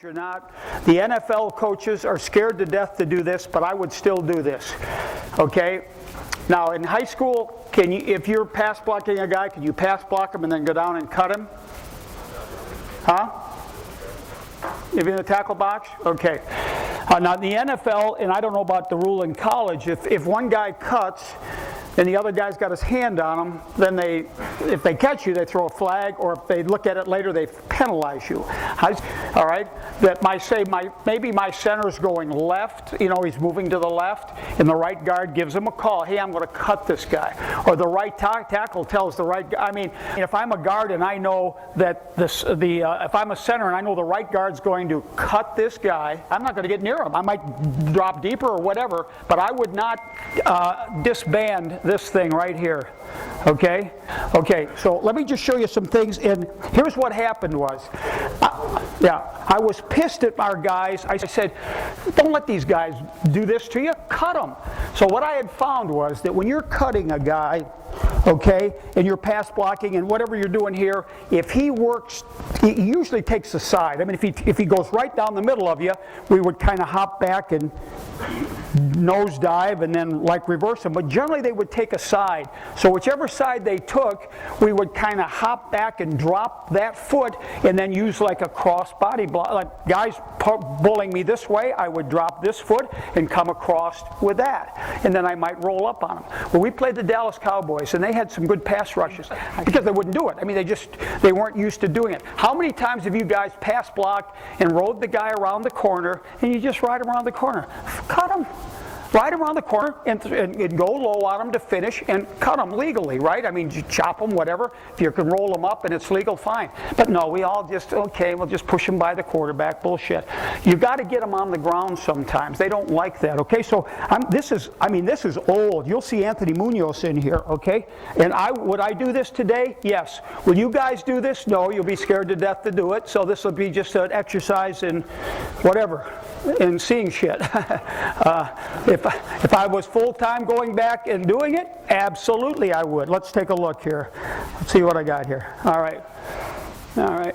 You're not. The NFL coaches are scared to death to do this, but I would still do this. Okay? Now, in high school, can you, if you're pass blocking a guy, can you pass block him and then go down and cut him? Huh? If you're in the tackle box? Okay. Now, in the NFL, and I don't know about the rule in college, if one guy cuts and the other guy's got his hand on him, then if they catch you, they throw a flag, or if they look at it later, they penalize you. All right? That maybe my center's going left, he's moving to the left, and the right guard gives him a call. Hey, I'm going to cut this guy. Or the right tackle tells the right guy. I mean, if I'm a guard and I know that if I'm a center and I know the right guard's going to cut this guy, I'm not going to get near him. I might drop deeper or whatever, but I would not disband this thing right here. Okay? Okay, so let me just show you some things. And here's what happened was, I was pissed at our guys. I said, don't let these guys do this to you. Cut them. So what I had found was that when you're cutting a guy, okay, and you're pass blocking and whatever you're doing here, if he works, he usually takes the side. I mean, if he goes right down the middle of you, we would kind of hop back and nose dive and then reverse them. But generally they would take a side. So whichever side they took, we would kind of hop back and drop that foot and then use like a cross body block. Like guys bowling me this way, I would drop this foot and come across with that. And then I might roll up on them. Well, we played the Dallas Cowboys and they had some good pass rushes because they wouldn't do it. I mean, they weren't used to doing it. How many times have you guys pass blocked and rode the guy around the corner and you just ride him around the corner? Cut him. Ride him around the corner and go low on him to finish and cut him legally, right? I mean, you chop them, whatever. If you can roll them up and it's legal, fine. But no, we all just, okay, we'll just push him by the quarterback. Bullshit. You got to get them on the ground sometimes. They don't like that, okay? So this is old. You'll see Anthony Munoz in here, okay? And would I do this today? Yes. Will you guys do this? No, you'll be scared to death to do it. So this will be just an exercise in whatever. In seeing shit. If I was full-time going back and doing it, absolutely I would. Let's take a look here. Let's see what I got here. All right. All right.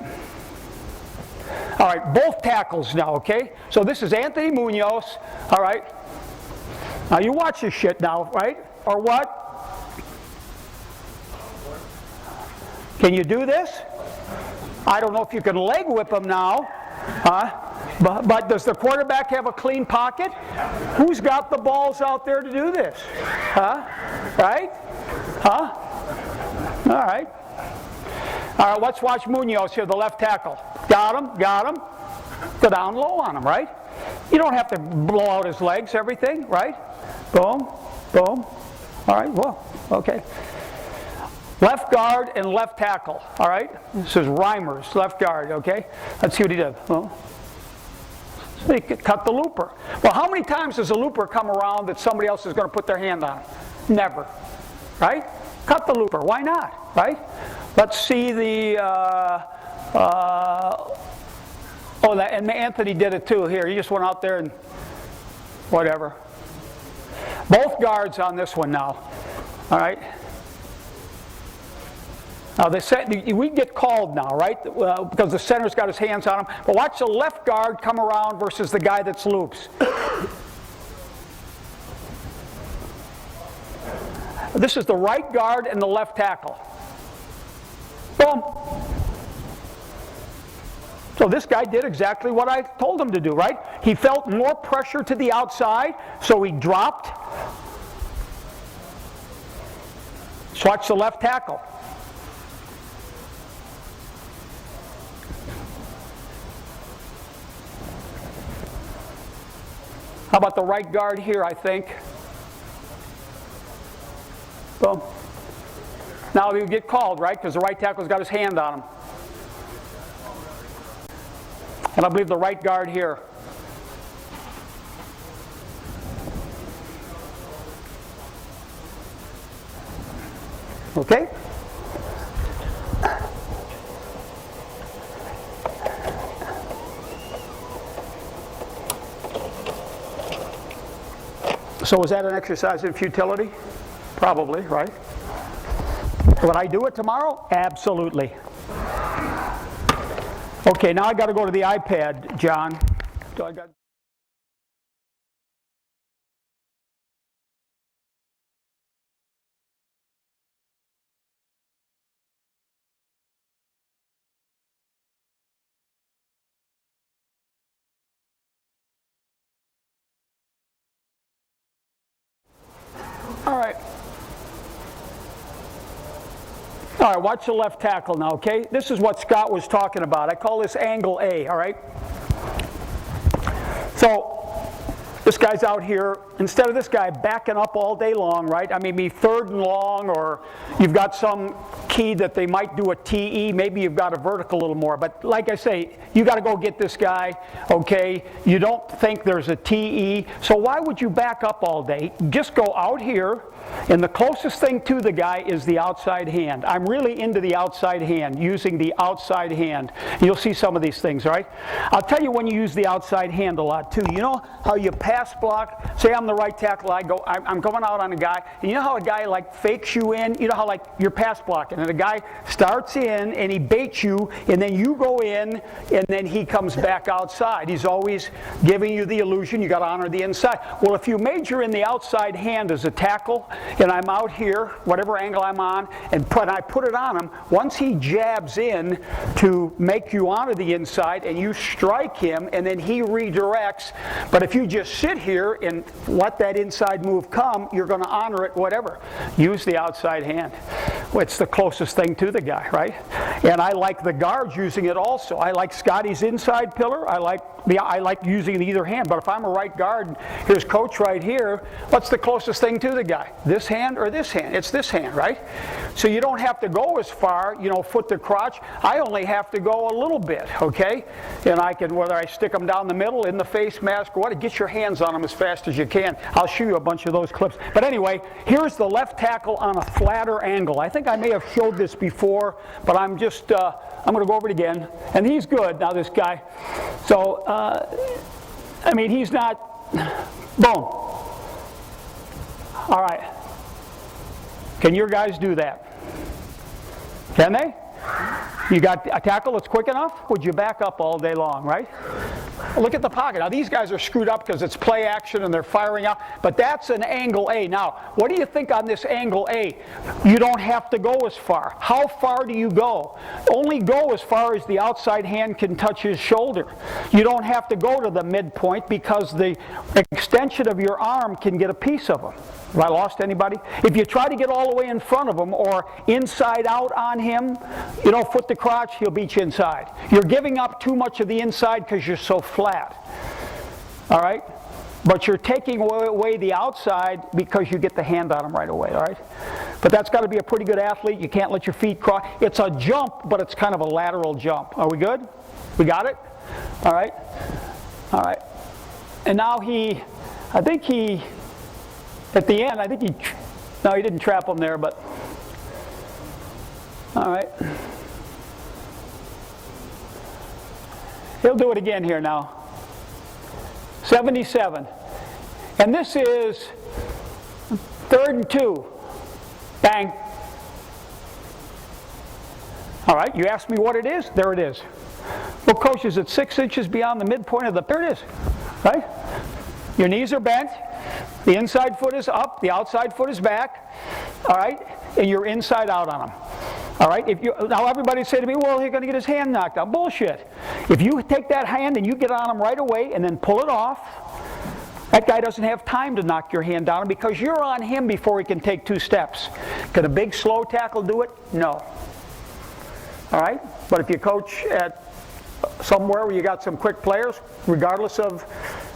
All right, both tackles now, okay? So this is Anthony Munoz, all right? Now you watch this shit now, right? Or what? Can you do this? I don't know if you can leg whip him now. But does the quarterback have a clean pocket? Who's got the balls out there to do this? Huh? Right? Huh? All right. All right, let's watch Munoz here, the left tackle. Got him, got him. Go down low on him, right? You don't have to blow out his legs, everything, right? Boom, boom. All right, well, okay. Left guard and left tackle, all right? This is Reimer's left guard, okay? Let's see what he did. Well, so he cut the looper. Well, how many times does a looper come around that somebody else is going to put their hand on? Never, right? Cut the looper. Why not, right? Let's see and Anthony did it too here. He just went out there and whatever. Both guards on this one now, all right? Now, we get called now, right? Because the center's got his hands on him. But watch the left guard come around versus the guy that's loops. This is the right guard and the left tackle. Boom. So this guy did exactly what I told him to do, right? He felt more pressure to the outside, so he dropped. So watch the left tackle. How about the right guard here, I think? Boom. Now he would get called, right? Because the right tackle's got his hand on him. And I believe the right guard here. Okay? So was that an exercise in futility? Probably, right? Would I do it tomorrow? Absolutely. Okay, now I got to go to the iPad, John. So I got. All right. All right, watch the left tackle now, okay? This is what Scott was talking about. I call this angle A, all right? So this guy's out here, instead of this guy backing up all day long, right? I mean, be 3rd and long, or you've got some key that they might do a TE, maybe you've got a vertical a little more. But like I say, you got to go get this guy, okay? You don't think there's a TE, so why would you back up all day? Just go out here, and the closest thing to the guy is the outside hand. I'm really into the outside hand, using the outside hand. You'll see some of these things, right? I'll tell you when you use the outside hand a lot too. You know how you pass block? Say I'm the right tackle, I'm going out on a guy, and you know how a guy like fakes you in? You know how like you're pass blocking, and a guy starts in and he baits you, and then you go in, and then he comes back outside. He's always giving you the illusion you got to honor the inside. Well, if you major in the outside hand as a tackle, and I'm out here, whatever angle I'm on, and I put it on him, once he jabs in to make you honor the inside, and you strike him, and then he redirects. But if you just sit here and let that inside move come, you're going to honor it, whatever. Use the outside hand. Well, it's the closest thing to the guy, right? And I like the guards using it also. I like Scotty's inside pillar. I like using either hand. But if I'm a right guard, here's coach right here, what's the closest thing to the guy? This hand or this hand? It's this hand, right? So you don't have to go as far, you know, foot to crotch. I only have to go a little bit, okay? And I can, whether I stick them down the middle, in the face mask, or what, get your hands on them as fast as you can. I'll show you a bunch of those clips. But anyway, here's the left tackle on a flatter angle. I think I may have showed this before, but I'm just, I'm going to go over it again. And he's good, now this guy. So, I mean, he's not, boom. All right. Can your guys do that? Can they? You got a tackle that's quick enough? Would you back up all day long, right? Look at the pocket. Now, these guys are screwed up because it's play action and they're firing out, but that's an angle A. Now, what do you think on this angle A? You don't have to go as far. How far do you go? Only go as far as the outside hand can touch his shoulder. You don't have to go to the midpoint because the extension of your arm can get a piece of him. Have I lost anybody? If you try to get all the way in front of him or inside out on him, you know, foot to crotch, he'll beat you inside. You're giving up too much of the inside because you're so flat. All right? But you're taking away the outside because you get the hand on him right away, all right? But that's got to be a pretty good athlete. You can't let your feet cross. It's a jump, but it's kind of a lateral jump. Are we good? We got it? All right? All right. And now I think he, at the end, no, he didn't trap him there, but, all right. He'll do it again here now. 77. And this is 3rd and 2. Bang. All right, you asked me what it is? There it is. Well, coach, is it 6 inches beyond the midpoint of the, there it is, right? Your knees are bent, the inside foot is up, the outside foot is back, all right, and you're inside out on them. All right, now everybody say to me, well, he's going to get his hand knocked out. Bullshit. If you take that hand and you get on him right away and then pull it off, that guy doesn't have time to knock your hand down because you're on him before he can take 2 steps. Can a big slow tackle do it? No. All right, but if you coach at somewhere where you got some quick players, regardless of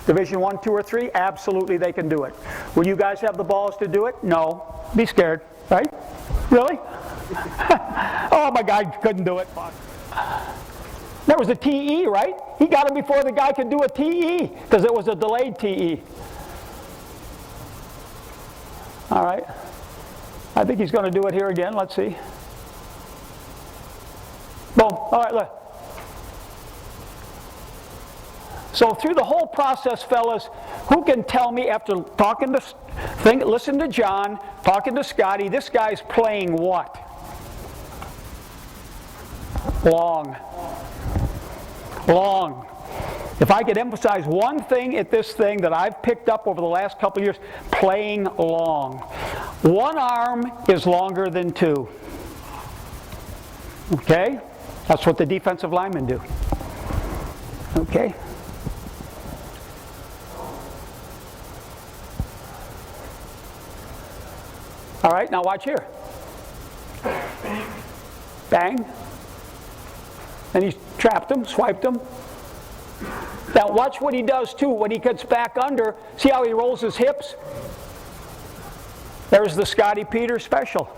Division 1, 2, or 3, absolutely they can do it. Will you guys have the balls to do it? No. Be scared, right? Really? Oh, my guy couldn't do it. That was a TE, right? He got him before the guy could do a TE because it was a delayed TE. All right. I think he's going to do it here again. Let's see. Boom. All right, look. So through the whole process, fellas, who can tell me after talking to, listen to John, talking to Scotty, this guy's playing what? Long. long. If I could emphasize one thing at this thing that I've picked up over the last couple of years, playing long. One arm is longer than two. Okay? That's what the defensive linemen do. Okay? All right, now watch here. Bang. And he's trapped him, swiped him. Now watch what he does too when he gets back under. See how he rolls his hips? There's the Scotty Peters special.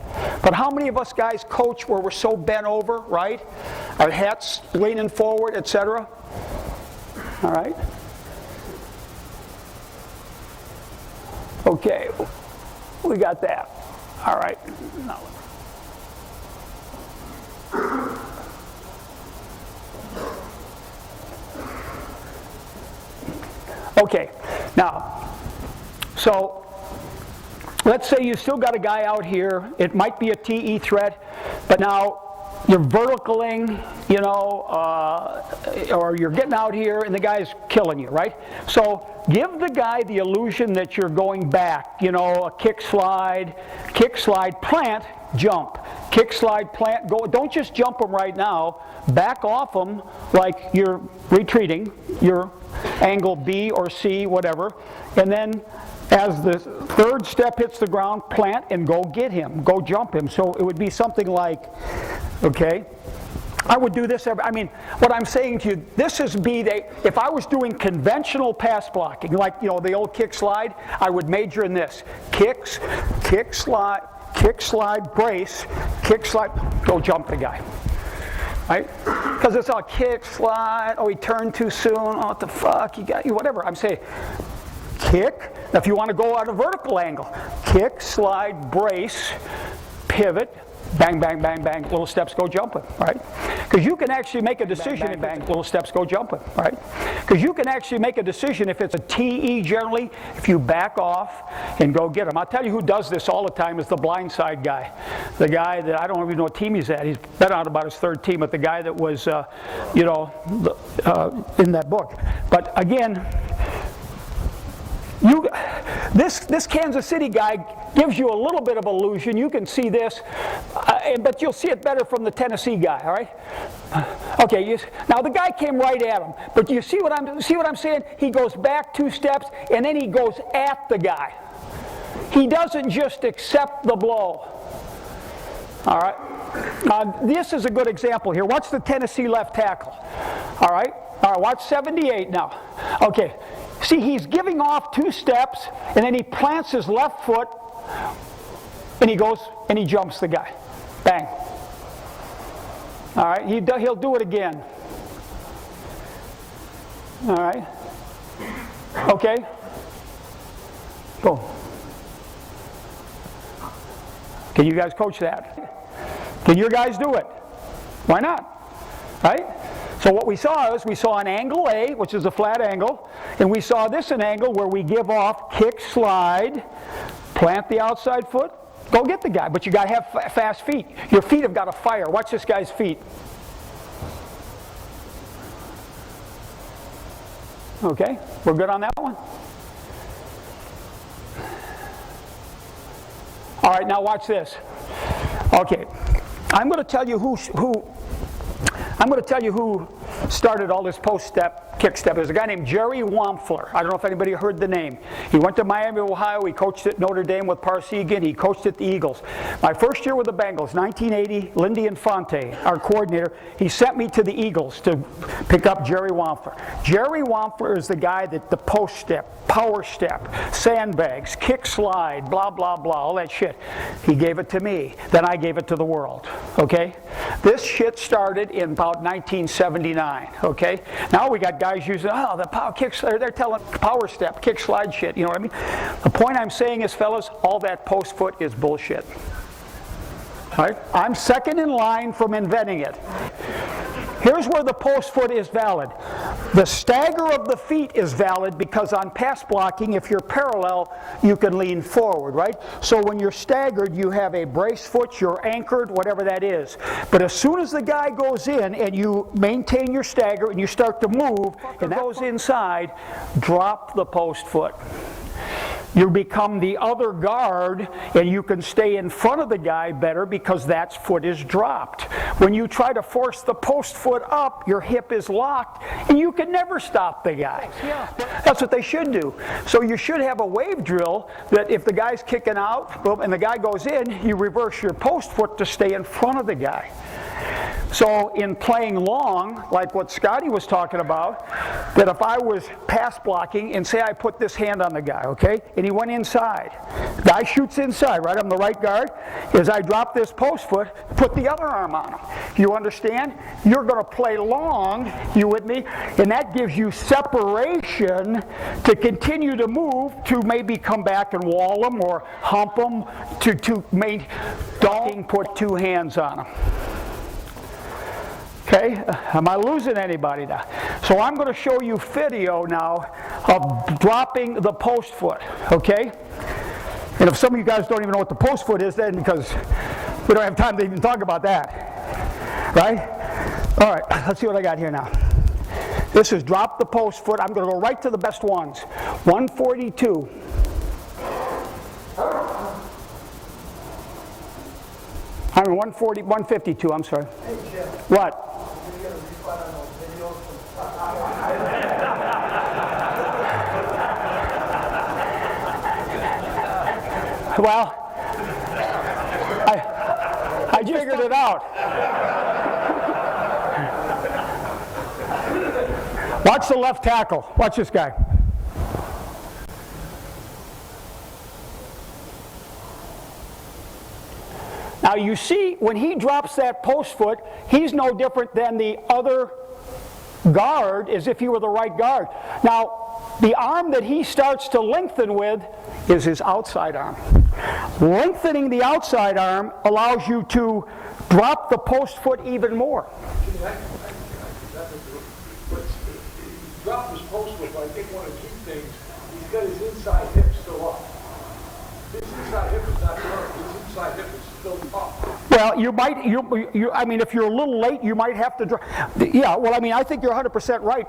But how many of us guys coach where we're so bent over, right? Our heads leaning forward, etc. All right? Okay, we got that. All right. Now. Okay, now, so let's say you still got a guy out here. It might be a TE threat, but now you're verticaling, you know, or you're getting out here and the guy's killing you, right? So give the guy the illusion that you're going back, you know, a kick slide, plant, jump. Kick slide, plant, go. Don't just jump them right now. Back off them like you're retreating, your angle B or C, whatever. And then as the third step hits the ground, plant and go get him, go jump him. So it would be something like, okay, I would do this I mean, what I'm saying to you, this is if I was doing conventional pass blocking, like, you know, the old kick slide, I would major in this. Kicks, kick slide, brace, kick slide, go jump the guy. Right? Because it's all kick, slide, oh, he turned too soon, oh, what the fuck, whatever. I'm saying kick. Now, if you want to go at a vertical angle, kick, slide, brace, pivot, bang, bang, bang, bang, little steps, go jumping, right? Because you can actually make a decision, bang, bang, little steps, go jumping, right? Because you can actually make a decision if it's a TE generally, if you back off and go get him. I'll tell you who does this all the time is the blindside guy. The guy that, I don't even know what team he's at. He's been on about his third team, but the guy that was, you know, in that book. But again, this Kansas City guy gives you a little bit of illusion. You can see this, but you'll see it better from the Tennessee guy. All right? Okay. Now the guy came right at him, but you see what I'm saying? He goes back 2 steps, and then he goes at the guy. He doesn't just accept the blow. All right. This is a good example here. Watch the Tennessee left tackle. All right. All right. Watch 78 now. Okay. See, he's giving off 2 steps, and then he plants his left foot, and he goes and he jumps the guy. Bang. All right, he'll do it again. All right. Okay. Go. Can you guys coach that? Can your guys do it? Why not? Right? So what we saw an angle A, which is a flat angle, and we saw this an angle where we give off, kick, slide, plant the outside foot, go get the guy. But you got to have fast feet. Your feet have got to fire. Watch this guy's feet. Okay, we're good on that one? All right, now watch this. Okay, I'm going to tell you who started all this post-step, kick-step. There's a guy named Jerry Wampler. I don't know if anybody heard the name. He went to Miami, Ohio. He coached at Notre Dame with Parsegan. He coached at the Eagles. My first year with the Bengals, 1980, Lindy Infante, our coordinator, he sent me to the Eagles to pick up Jerry Wampler. Jerry Wampler is the guy that the post-step, power step, sandbags, kick slide, blah, blah, blah, all that shit. He gave it to me. Then I gave it to the world. Okay? This shit started in about 1979. Okay? Now we got guys using, the power kicks, they're telling power step, kick slide shit. You know what I mean? The point I'm saying is, fellas, all that post foot is bullshit. All right? I'm second in line from inventing it. Here's where the post foot is valid. The stagger of the feet is valid because on pass blocking, if you're parallel, you can lean forward, right? So when you're staggered, you have a brace foot, you're anchored, whatever that is. But as soon as the guy goes in and you maintain your stagger and you start to move, and that goes inside, drop the post foot. You become the other guard, and you can stay in front of the guy better because that foot is dropped. When you try to force the post foot up, your hip is locked, and you can never stop the guy. That's what they should do. So you should have a wave drill that if the guy's kicking out, boom, and the guy goes in, you reverse your post foot to stay in front of the guy. So in playing long, like what Scotty was talking about, that if I was pass blocking and say I put this hand on the guy, okay, and he went inside, guy shoots inside, right? I'm the right guard. As I drop this post foot, put the other arm on him. You understand? You're going to play long, you with me? And that gives you separation to continue to move, to maybe come back and wall them or hump them, don't put two hands on them. Okay, am I losing anybody now? So I'm going to show you video now of dropping the post foot, okay? And if some of you guys don't even know what the post foot is, then because we don't have time to even talk about that, right? All right, let's see what I got here now. This is drop the post foot. I'm going to go right to the best ones. 142. I mean 152, I'm sorry. Hey, Jim. What? Well, I figured it out. Watch the left tackle. Watch this guy. Now you see, when he drops that post foot, he's no different than the other guard as if he were the right guard. Now, the arm that he starts to lengthen with is his outside arm. Lengthening the outside arm allows you to drop the post foot even more. Drop his post foot, but I think one of the key things, he's got his inside hip still up. His inside hip is not turned. His inside hip is still up. Well, you might, I mean, if you're a little late, you might have to, yeah, well, I mean, I think you're 100% right.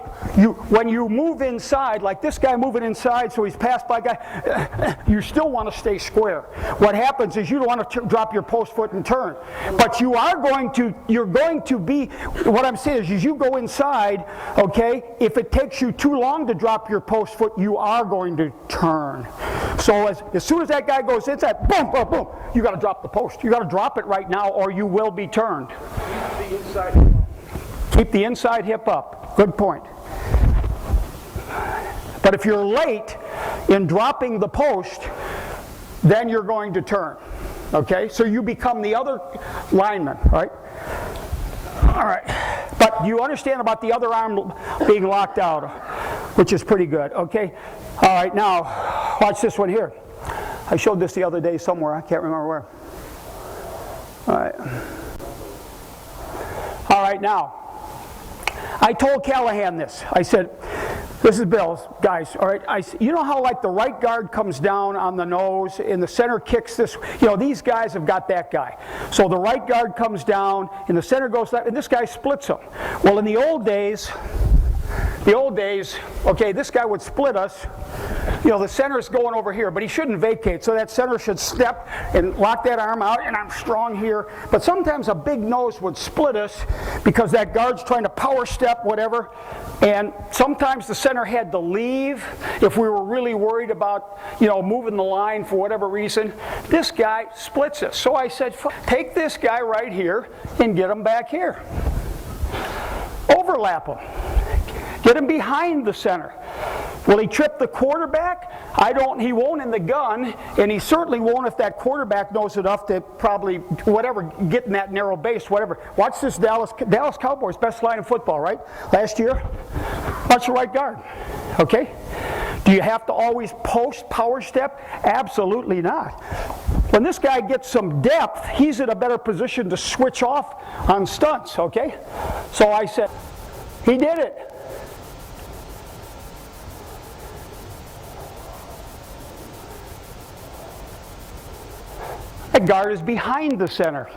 When you move inside, like this guy moving inside, so he's passed by a guy, you still want to stay square. What happens is you don't want to drop your post foot and turn. But you're going to be, what I'm saying is you go inside, okay, if it takes you too long to drop your post foot, you are going to turn. So as soon as that guy goes inside, boom, boom, boom, you got to drop the post. You got to drop it right now or you will be turned. Keep the inside hip up. Keep the inside hip up. Good point. But if you're late in dropping the post, then you're going to turn. Okay? So you become the other lineman, right? All right. But you understand about the other arm being locked out, which is pretty good. Okay? All right, now, watch this one here. I showed this the other day somewhere. I can't remember where. All right. All right, now, I told Callahan this. I said, this is Bill, guys, all right, you know how like the right guard comes down on the nose and the center kicks this, you know, these guys have got that guy. So the right guard comes down and the center goes left and this guy splits them. Well, in the old days, okay, this guy would split us. You know, the center's going over here, but he shouldn't vacate. So that center should step and lock that arm out, and I'm strong here. But sometimes a big nose would split us because that guard's trying to power step, whatever. And sometimes the center had to leave if we were really worried about, you know, moving the line for whatever reason. This guy splits us. So I said, take this guy right here and get him back here. Overlap him. Get him behind the center. Will he trip the quarterback? He won't in the gun, and he certainly won't if that quarterback knows enough to probably, whatever, get in that narrow base, whatever. Watch this Dallas Cowboys, best line in football, right? Last year. Watch the right guard, okay? Do you have to always post power step? Absolutely not. when this guy gets some depth, he's in a better position to switch off on stunts, okay? So I said, he did it. The guard is behind the center.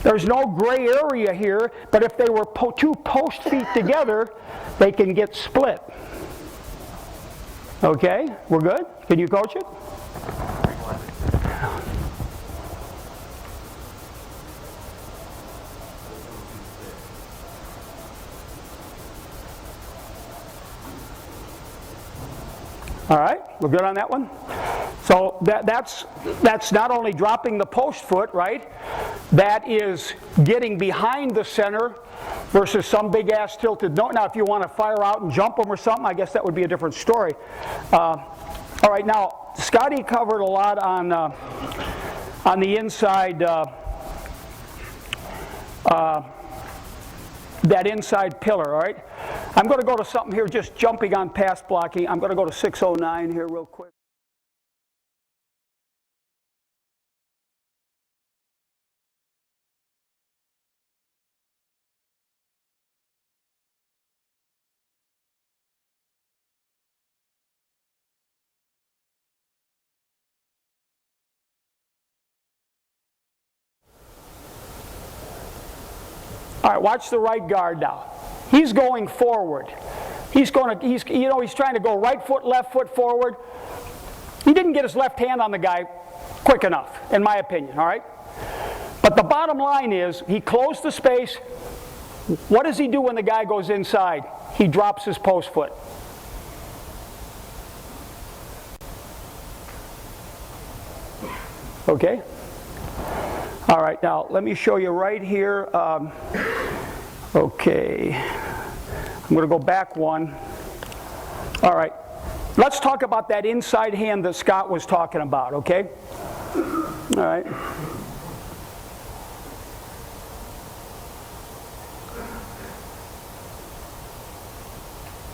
There's no gray area here, but if they were two post feet together, they can get split. Okay, we're good? Can you coach it? All right, we're good on that one? So that's not only dropping the post foot, right? That is getting behind the center versus some big ass tilted note. Now if you want to fire out and jump them or something, I guess that would be a different story. All right, now Scotty covered a lot on the inside, that inside pillar, all right? I'm going to go to something here, just jumping on pass blocking. I'm going to go to 609 here real quick. All right, watch the right guard now. He's going forward. He's trying to go right foot, left foot forward. He didn't get his left hand on the guy quick enough, in my opinion, all right? But the bottom line is, he closed the space. What does he do when the guy goes inside? He drops his post foot. Okay? All right, now let me show you right here. Okay, I'm going to go back one. All right, let's talk about that inside hand that Scott was talking about, okay? All right.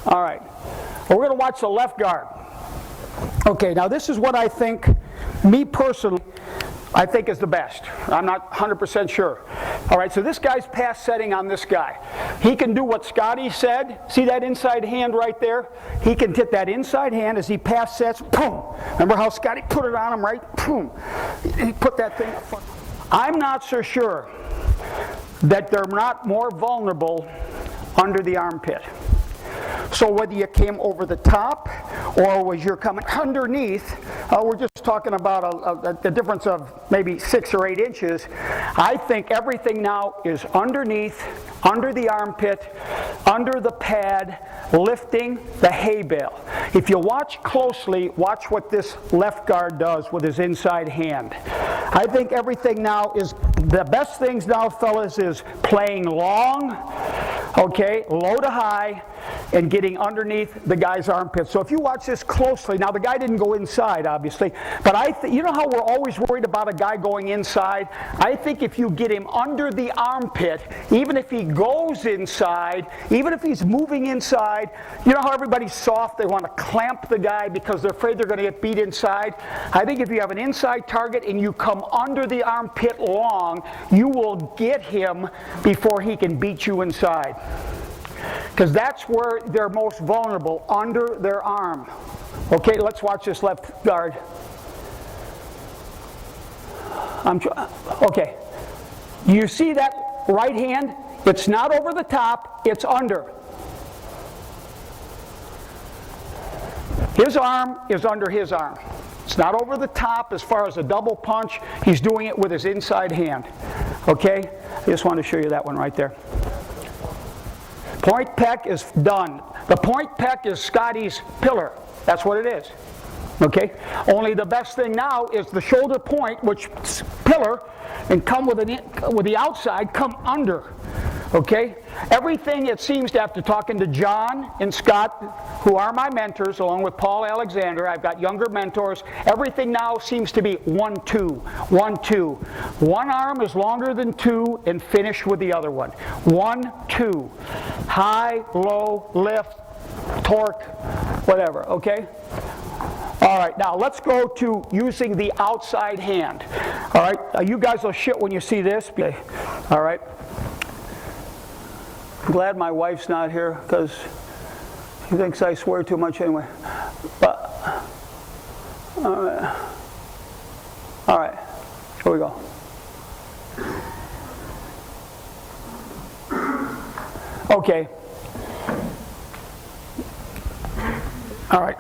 All right, we're going to watch the left guard. Okay, now this is what I think, me personally, I think is the best. I'm not 100% sure. All right, so this guy's pass setting on this guy. He can do what Scotty said. See that inside hand right there? He can hit that inside hand as he pass sets. Boom! Remember how Scotty put it on him, right? Boom! He put that thing up front. I'm not so sure that they're not more vulnerable under the armpit. So whether you came over the top or was you're coming underneath, we're just talking about a difference of maybe 6 or 8 inches. I think everything now is underneath, under the armpit, under the pad, lifting the hay bale. If you watch closely, watch what this left guard does with his inside hand. I think everything now is, the best things now, fellas, is playing long, okay, low to high, and getting underneath the guy's armpit. So if you watch this closely, now the guy didn't go inside, obviously, but you know how we're always worried about a guy going inside? I think if you get him under the armpit, even if he goes inside, even if he's moving inside, you know how everybody's soft, they want to clamp the guy because they're afraid they're going to get beat inside? I think if you have an inside target and you come under the armpit long, you will get him before he can beat you inside. Because that's where they're most vulnerable, under their arm. Okay, let's watch this left guard. Okay, you see that right hand? It's not over the top, it's under. His arm is under his arm. It's not over the top as far as a double punch. He's doing it with his inside hand. Okay, I just wanted to show you that one right there. Point peck is done. The point peck is Scotty's pillar. That's what it is. Okay? Only the best thing now is the shoulder point, which pillar, and come with the outside, come under. Okay? Everything, it seems, after talking to John and Scott, who are my mentors, along with Paul Alexander, I've got younger mentors, everything now seems to be 1-2, 1-2. One arm is longer than 2 and finish with the other one. 1-2. High, low, lift, torque, whatever, okay? All right, now let's go to using the outside hand. All right, you guys will shit when you see this. Okay. All right. I'm glad my wife's not here because she thinks I swear too much anyway. But, all right, here we go. Okay. All right.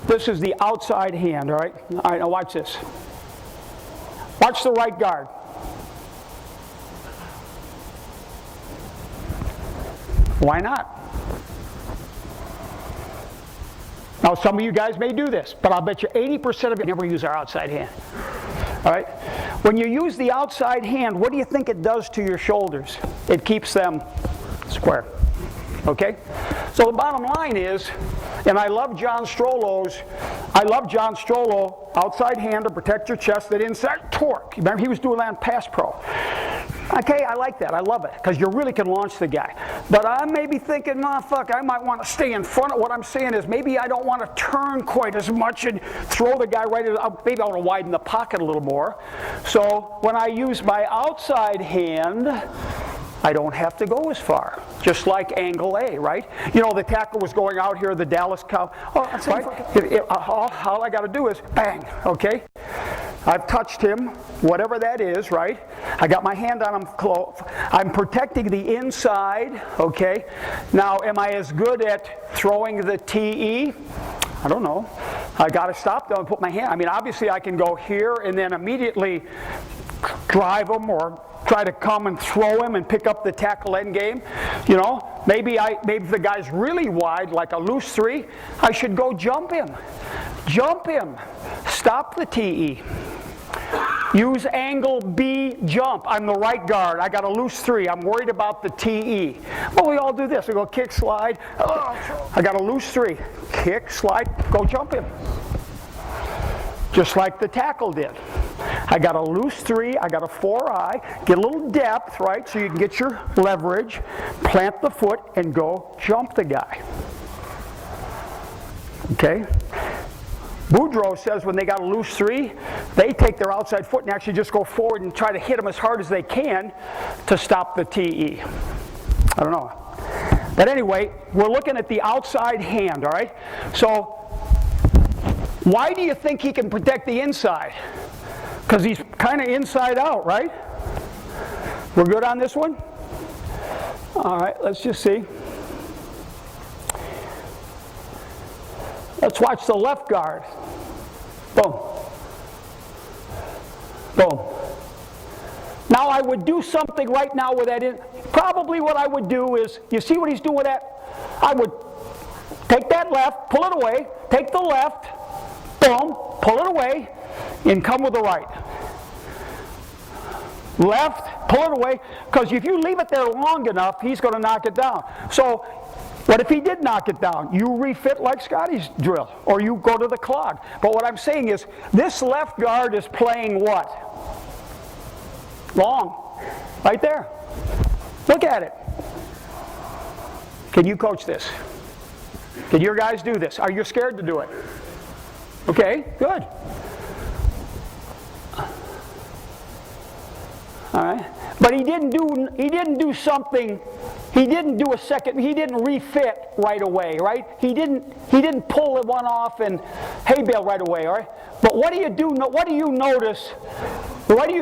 This is the outside hand, all right? All right, now watch this. Watch the right guard. Why not? Now, some of you guys may do this, but I'll bet you 80% of you never use our outside hand. All right? When you use the outside hand, what do you think it does to your shoulders? It keeps them square. Okay? So the bottom line is, and I love John Strollo, outside hand to protect your chest, that inside torque. Remember, he was doing that in Pass Pro. Okay, I like that. I love it, because you really can launch the guy. But I may be thinking, oh, fuck, I might want to stay in front of what I'm saying is maybe I don't want to turn quite as much and throw the guy right at, maybe I want to widen the pocket a little more. So when I use my outside hand, I don't have to go as far, just like angle A, right? You know, the tackle was going out here, the Dallas Cow. Oh, right? All I got to do is bang, okay? I've touched him, whatever that is, right? I got my hand on him close. I'm protecting the inside, okay? Now, am I as good at throwing the TE? I don't know. I got to stop though and put my hand. I mean, obviously I can go here and then immediately drive him or try to come and throw him and pick up the tackle end game. You know, maybe if the guy's really wide, like a loose 3, I should go jump him. Jump him. Stop the TE. Use angle B jump. I'm the right guard. I got a loose 3. I'm worried about the TE. Well, we all do this. We go kick, slide. I got a loose 3. Kick, slide, go jump him. Just like the tackle did. I got a loose 3, I got a 4-eye, get a little depth, right, so you can get your leverage, plant the foot, and go jump the guy. Okay? Boudreaux says when they got a loose 3, they take their outside foot and actually just go forward and try to hit them as hard as they can to stop the TE. I don't know. But anyway, we're looking at the outside hand, all right? So, why do you think he can protect the inside? Because he's kind of inside out, right? We're good on this one? All right, let's just see. Let's watch the left guard. Boom. Boom. Now I would do something right now with that in. Probably what I would do is, you see what he's doing with that? I would take that left, pull it away, take the left, boom, pull it away, and come with the right. Left, pull it away, because if you leave it there long enough, he's going to knock it down. So, what if he did knock it down? You refit like Scotty's drill, or you go to the clog. But what I'm saying is, this left guard is playing what? Long. Right there. Look at it. Can you coach this? Can your guys do this? Are you scared to do it? Okay, good. All right. But he didn't do something, he didn't do a second, he didn't refit right away, right? He didn't pull one off and hay bale right away, all right? But what do you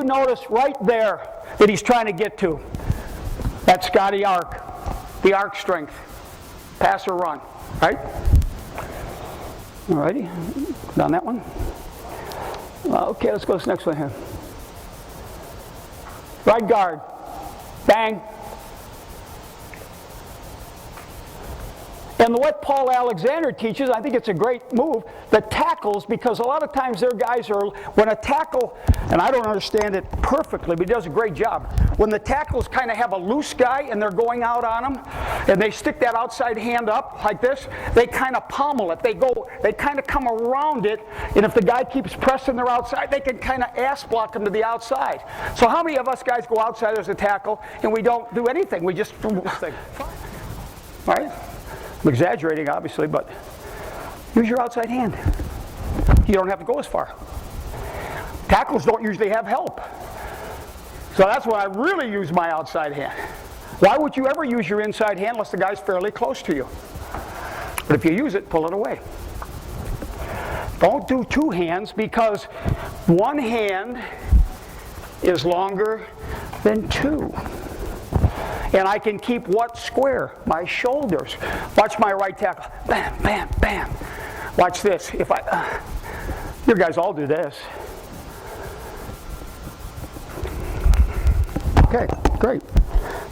notice right there that he's trying to get to? That's Scotty arc, the arc strength, pass or run, right? All righty, done that one. Okay, let's go to this next one here. Right guard, bang. And what Paul Alexander teaches, I think it's a great move, the tackles, because a lot of times their guys are, when a tackle, and I don't understand it perfectly, but he does a great job. When the tackles kind of have a loose guy and they're going out on him, and they stick that outside hand up like this, they kind of pommel it. They kind of come around it, and if the guy keeps pressing their outside, they can kind of ass block him to the outside. So how many of us guys go outside as a tackle and we don't do anything? We just think, right? I'm exaggerating, obviously, but use your outside hand. You don't have to go as far. Tackles don't usually have help. So that's when I really use my outside hand. Why would you ever use your inside hand unless the guy's fairly close to you? But if you use it, pull it away. Don't do two hands, because one hand is longer than two. And I can keep what square? My shoulders. Watch my right tackle. Bam, bam, bam. Watch this. If you guys all do this. Okay, great.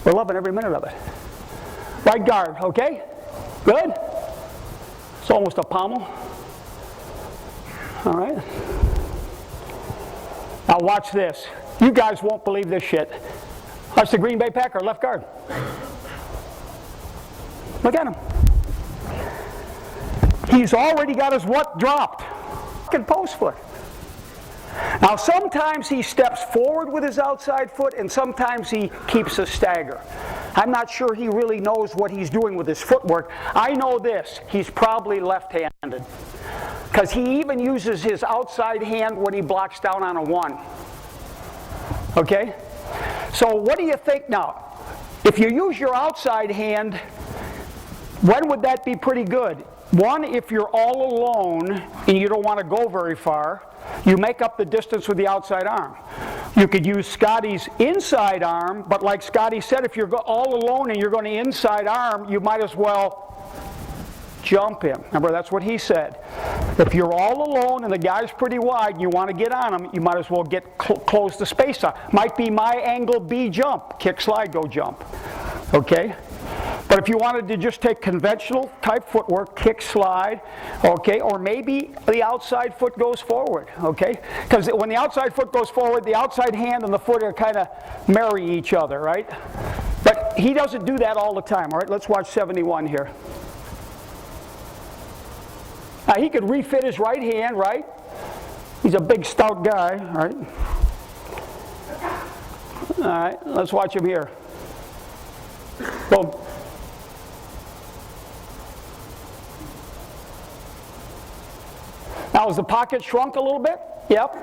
We're loving every minute of it. Right guard, okay? Good? It's almost a pommel. All right. Now watch this. You guys won't believe this shit. Watch the Green Bay Packer, left guard. Look at him. He's already got his what dropped? Fucking post foot. Now sometimes he steps forward with his outside foot, and sometimes he keeps a stagger. I'm not sure he really knows what he's doing with his footwork. I know this, he's probably left-handed, because he even uses his outside hand when he blocks down on a one. Okay? So what do you think now? If you use your outside hand, when would that be pretty good? One, if you're all alone and you don't want to go very far, you make up the distance with the outside arm. You could use Scotty's inside arm, but like Scotty said, if you're all alone and you're going to inside arm, you might as well jump him. Remember, that's what he said. If you're all alone and the guy's pretty wide and you want to get on him, you might as well get close the space out. Might be my angle B jump, kick, slide, go jump. Okay? But if you wanted to just take conventional type footwork, kick, slide, okay, or maybe the outside foot goes forward, okay? Because when the outside foot goes forward, the outside hand and the foot are kind of marry each other, right? But he doesn't do that all the time, all right? Let's watch 71 here. Now he could refit his right hand, right? He's a big, stout guy, right? All right, let's watch him here. Boom. Now, has the pocket shrunk a little bit? Yep.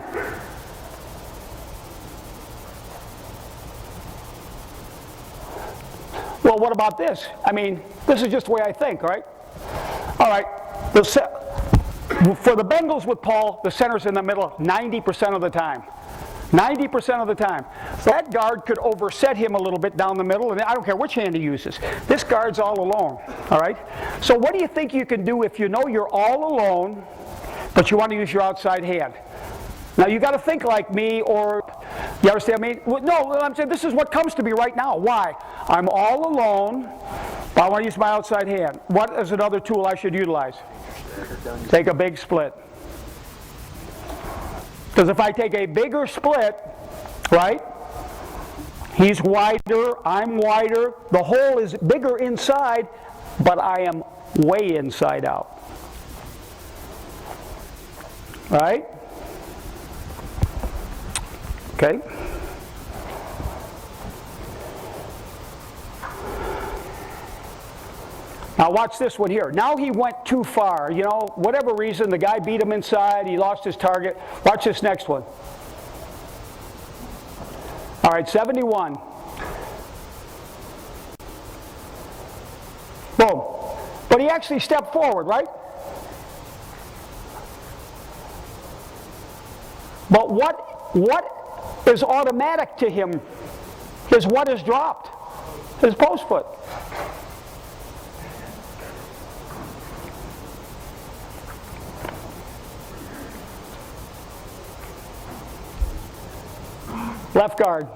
Well, what about this? I mean, this is just the way I think, right? All right. For the Bengals with Paul, the center's in the middle 90% of the time. 90% of the time. So that guard could overset him a little bit down the middle, and I don't care which hand he uses. This guard's all alone, all right? So what do you think you can do if you know you're all alone, but you want to use your outside hand? Now you got to think like me, or you understand me? No, I'm saying this is what comes to me right now. Why? I'm all alone, but I want to use my outside hand. What is another tool I should utilize? Take a big split. Because if I take a bigger split, right, he's wider, I'm wider, the hole is bigger inside, but I am way inside out. Right? Okay. Now watch this one here. Now he went too far. You know, whatever reason, the guy beat him inside, he lost his target. Watch this next one. All right, 71. Boom. But he actually stepped forward, right? But what is automatic to him is what is dropped. His post foot. Left guard.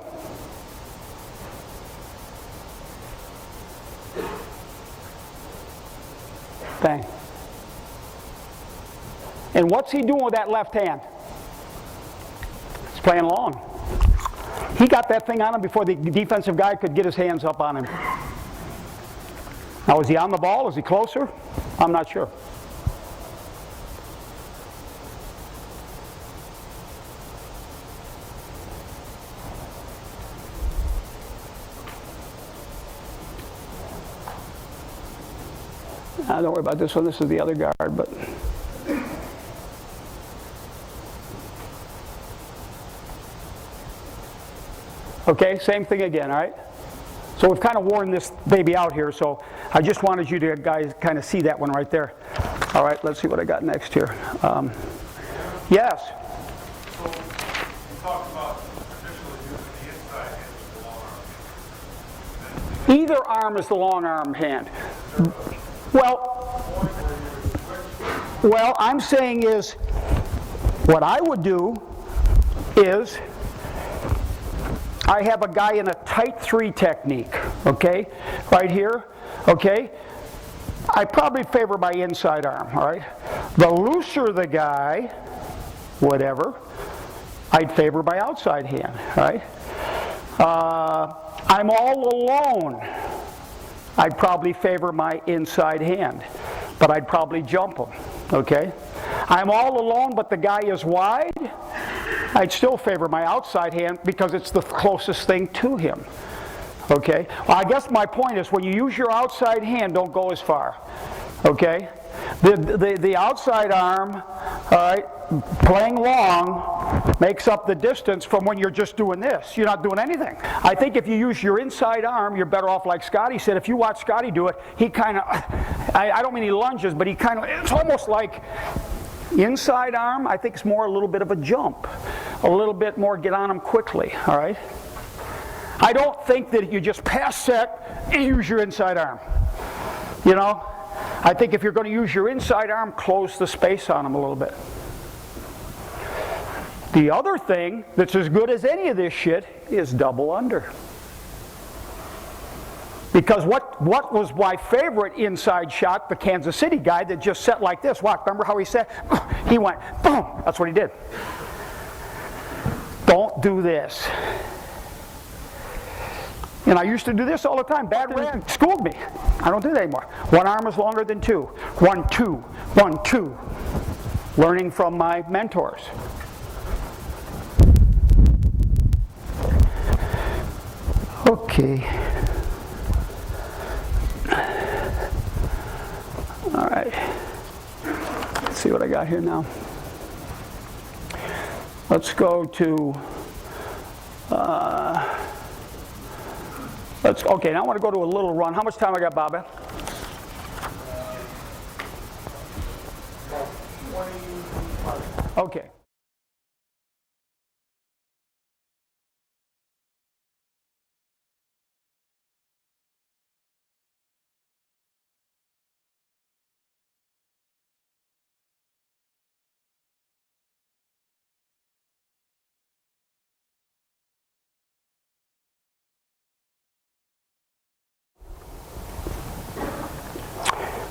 Bang. And what's he doing with that left hand? He's playing long. He got that thing on him before the defensive guy could get his hands up on him. Now, is he on the ball? Is he closer? I'm not sure. Don't worry about this one. This is the other guard, but okay, same thing again, all right? So we've kind of worn this baby out here, so I just wanted you to guys kind of see that one right there. All right, let's see what I got next here. Yes? So you talked about initially using the inside hand as the long arm. Either arm is the long arm hand. Well, I'm saying is, what I would do is, I have a guy in a tight 3 technique, okay, right here, okay. I probably favor my inside arm, all right. The looser the guy, whatever, I'd favor my outside hand, all right. I'm all alone. I'd probably favor my inside hand, but I'd probably jump him, okay? I'm all alone, but the guy is wide. I'd still favor my outside hand because it's the closest thing to him, okay? Well, I guess my point is when you use your outside hand, don't go as far, okay? The outside arm, all right, playing long makes up the distance from when you're just doing this. You're not doing anything. I think if you use your inside arm, you're better off like Scotty said. If you watch Scotty do it, he kind of, I don't mean he lunges, but he kind of, it's almost like inside arm, I think it's more a little bit of a jump. A little bit more get on him quickly, all right? I don't think that you just pass set and use your inside arm, you know? I think if you're going to use your inside arm, close the space on him a little bit. The other thing that's as good as any of this shit is double under. Because what was my favorite inside shot, the Kansas City guy that just set like this. Watch, remember how he set? He went, boom, that's what he did. Don't do this. And I used to do this all the time. Bad Red schooled me. I don't do that anymore. One arm is longer than 2. 1, 2, 1, 2. Learning from my mentors. Okay. All right. Let's see what I got here now. Let's go to, okay, now I want to go to a little run. How much time I got, Bobby? 25. Okay.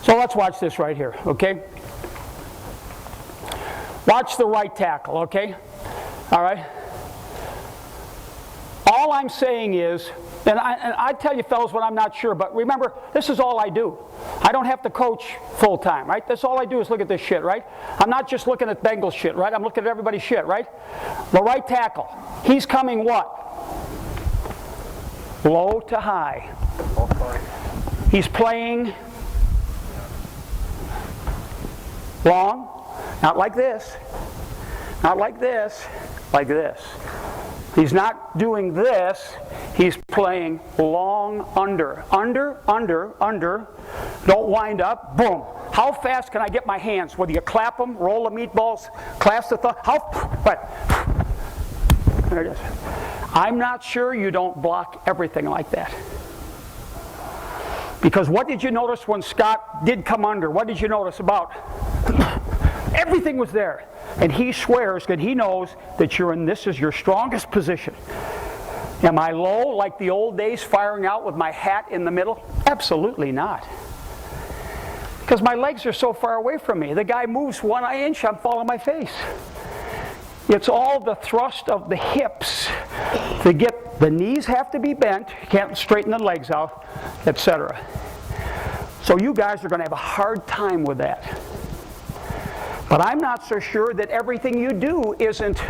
So let's watch this right here, okay? Watch the right tackle, okay? All right? All I'm saying is, and I tell you fellas when I'm not sure, but remember, this is all I do. I don't have to coach full time, right? That's all I do is look at this shit, right? I'm not just looking at Bengals shit, right? I'm looking at everybody's shit, right? The right tackle, he's coming what? Low to high. He's playing long, not like this, not like this, like this. He's not doing this, he's playing long under, under, don't wind up, boom. How fast can I get my hands? Whether you clap them, roll the meatballs, clasp the thumb, there it is. I'm not sure you don't block everything like that. Because what did you notice when Scott did come under? What did you notice about? Everything was there. And he swears that he knows that you're in this is your strongest position. Am I low like the old days firing out with my hat in the middle? Absolutely not. Because my legs are so far away from me. The guy moves 1 inch, I'm falling on my face. It's all the thrust of the hips to get, the knees have to be bent, you can't straighten the legs out, etc. So you guys are going to have a hard time with that. But I'm not so sure that everything you do isn't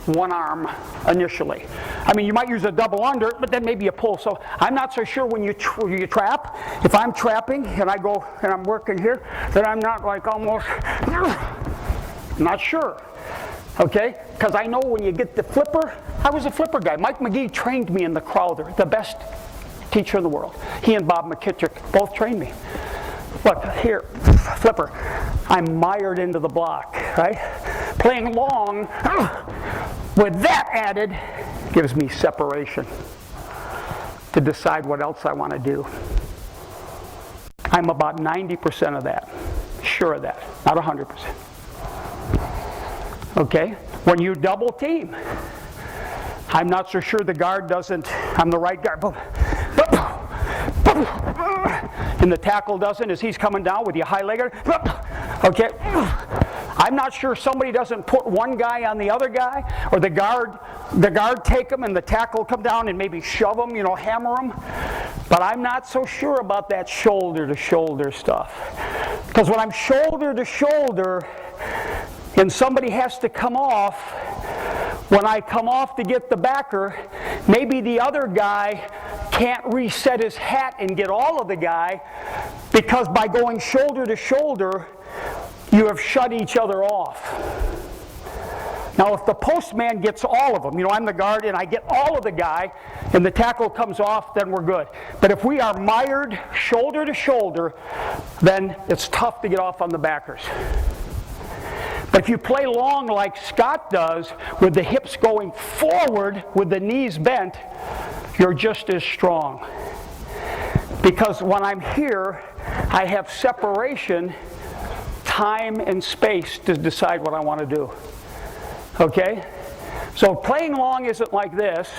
one arm initially. I mean, you might use a double under, but then maybe a pull. So I'm not so sure when you trap. If I'm trapping and I go and I'm working here, that I'm not like almost, not sure. Okay? Because I know when you get the flipper, I was a flipper guy. Mike McGee trained me in the Crowther, the best teacher in the world. He and Bob McKittrick both trained me. Look, here, flipper. I'm mired into the block, right? Playing long, with that added, gives me separation to decide what else I want to do. I'm about 90% of that, sure of that, not 100%. Okay? When you double team, I'm not so sure the guard doesn't, I'm the right guard, and the tackle doesn't as he's coming down with your high legger. Okay? I'm not sure somebody doesn't put one guy on the other guy, or the guard take him and the tackle come down and maybe shove him, hammer him. But I'm not so sure about that shoulder to shoulder stuff. Because when I'm shoulder to shoulder and somebody has to come off, when I come off to get the backer, maybe the other guy can't reset his hat and get all of the guy, because by going shoulder to shoulder, you have shut each other off. Now, if the postman gets all of them, I'm the guard and I get all of the guy, and the tackle comes off, then we're good. But if we are mired shoulder to shoulder, then it's tough to get off on the backers. But if you play long like Scott does, with the hips going forward, with the knees bent, you're just as strong. Because when I'm here, I have separation, time and space to decide what I want to do. Okay? So playing long isn't like this.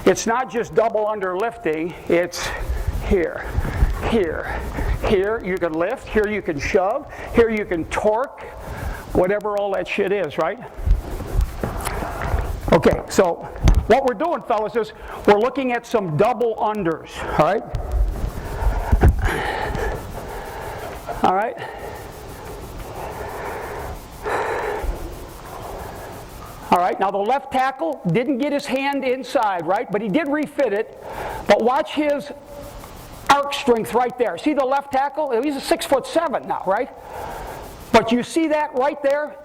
It's not just double under lifting, it's here, here, here you can lift, here you can shove, here you can torque, whatever all that shit is, right? Okay, so what we're doing, fellas, is we're looking at some double unders, all right? All right? All right, now the left tackle didn't get his hand inside, right? But he did refit it. But watch his arc strength right there. See the left tackle? He's a 6'7" now, right? But you see that right there?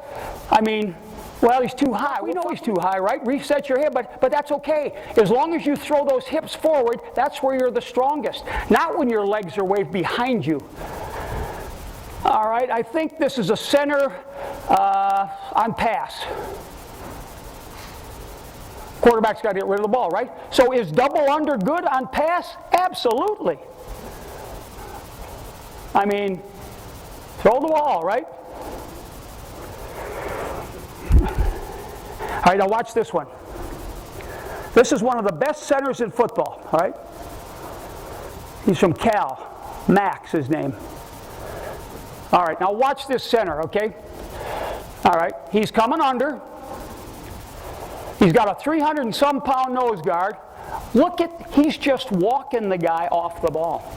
I mean, well, he's too high. We know he's too high, right? Reset your hip, but that's okay. As long as you throw those hips forward, that's where you're the strongest. Not when your legs are way behind you. All right, I think this is a center on pass. Quarterback's got to get rid of the ball, right? So is double under good on pass? Absolutely. I mean, throw the ball, right? All right, now watch this one. This is one of the best centers in football, all right? He's from Cal. Max, his name. All right, now watch this center, okay? All right, he's coming under. He's got a 300 and some pound nose guard. Look at, he's just walking the guy off the ball.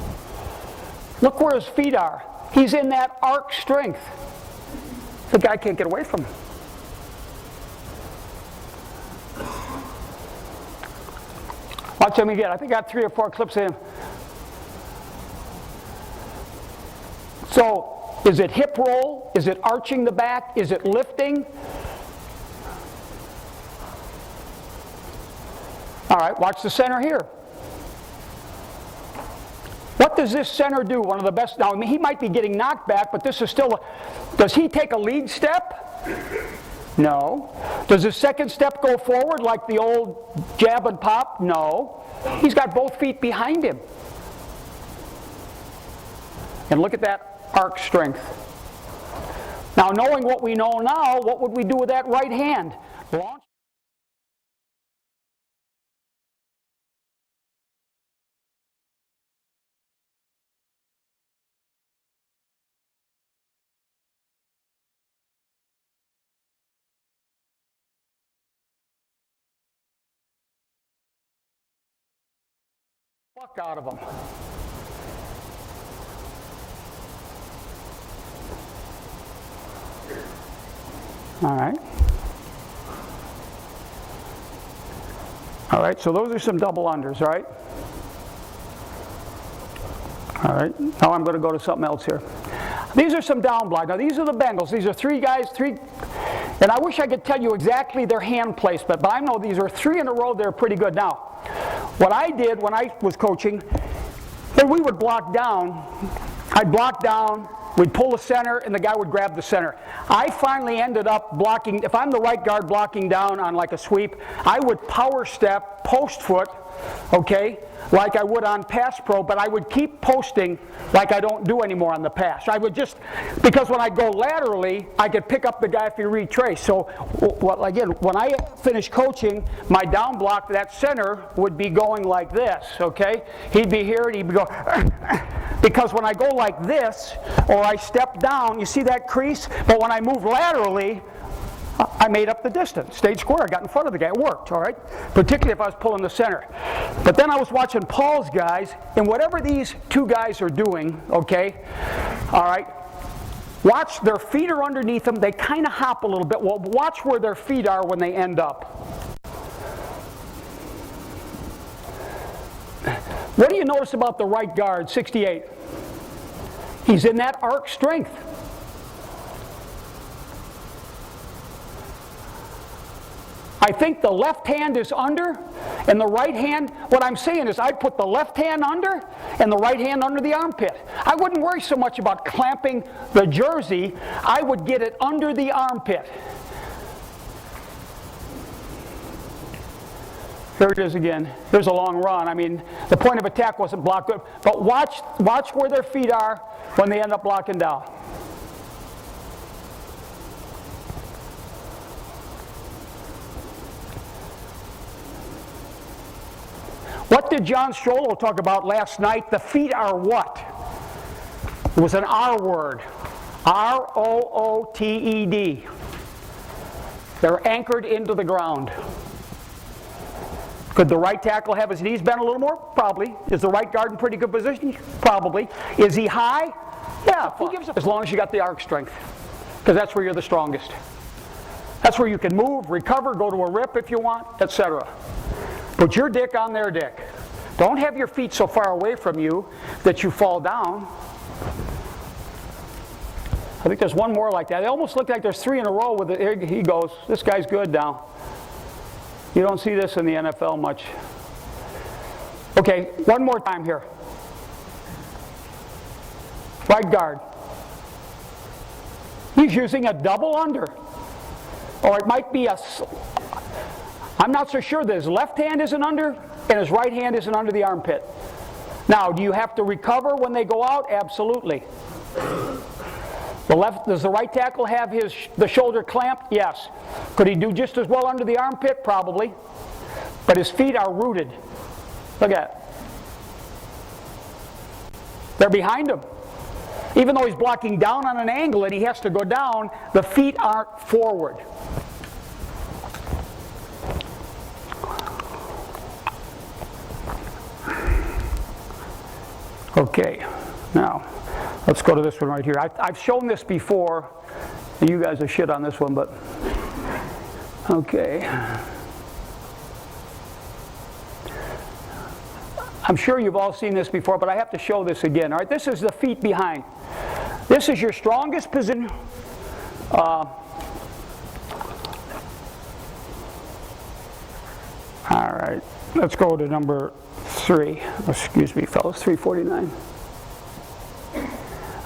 Look where his feet are. He's in that arc strength. The guy can't get away from him. Watch him again. I think I got 3 or 4 clips of him. So, is it hip roll? Is it arching the back? Is it lifting? All right, watch the center here. What does this center do? One of the best. Now, I mean, he might be getting knocked back, but this is still does he take a lead step? No. Does his second step go forward like the old jab and pop? No. He's got both feet behind him. And look at that arc strength. Now, knowing what we know now, what would we do with that right hand? Launch. fuck out of them. All right. All right, so those are some double unders, right? All right, now I'm going to go to something else here. These are some down block. Now these are the Bengals. These are three guys, and I wish I could tell you exactly their hand placement, but I know these are 3 in a row. They're pretty good. Now, what I did when I was coaching, when we would block down, I'd block down, we'd pull the center, and the guy would grab the center. I finally ended up blocking, if I'm the right guard blocking down on like a sweep, I would power step, post foot, okay, like I would on pass pro, but I would keep posting like I don't do anymore on the pass. I would just, because when I go laterally, I could pick up the guy if he retraced. So, well, again, when I finish coaching, my down block, that center would be going like this, okay? He'd be here and he'd be going, because when I go like this, or I step down, you see that crease? But when I move laterally, I made up the distance. Stayed square. I got in front of the guy. It worked, all right? Particularly if I was pulling the center. But then I was watching Paul's guys, and whatever these two guys are doing, okay, all right, watch their feet are underneath them. They kind of hop a little bit. Well, watch where their feet are when they end up. What do you notice about the right guard, 68? He's in that arc strength. I think the left hand is under, and the right hand, what I'm saying is I'd put the left hand under and the right hand under the armpit. I wouldn't worry so much about clamping the jersey. I would get it under the armpit. Here it is again. Here's a long run. I mean, the point of attack wasn't blocked good, but watch where their feet are when they end up blocking down. What did John Strollo talk about last night? The feet are what? It was an R word. R-O-O-T-E-D. They're anchored into the ground. Could the right tackle have his knees bent a little more? Probably. Is the right guard in pretty good position? Probably. Is he high? Yeah, who gives a, as long as you got the arc strength. Because that's where you're the strongest. That's where you can move, recover, go to a rip if you want, etc. Put your dick on their dick. Don't have your feet so far away from you that you fall down. I think there's one more like that. They almost look like there's 3 in a row with it. Here he goes. This guy's good now. You don't see this in the NFL much. Okay, one more time here. Right guard. He's using a double under. Or it might be a... I'm not so sure that his left hand isn't under and his right hand isn't under the armpit. Now, do you have to recover when they go out? Absolutely. Does the right tackle have the shoulder clamped? Yes. Could he do just as well under the armpit? Probably. But his feet are rooted. Look at it. They're behind him. Even though he's blocking down on an angle and he has to go down, the feet aren't forward. Okay, now let's go to this one right here. I've shown this before, and you guys are shit on this one, but okay. I'm sure you've all seen this before, but I have to show this again. All right, this is the feet behind. This is your strongest position. All right, let's go to number 3. Excuse me, fellas, 349.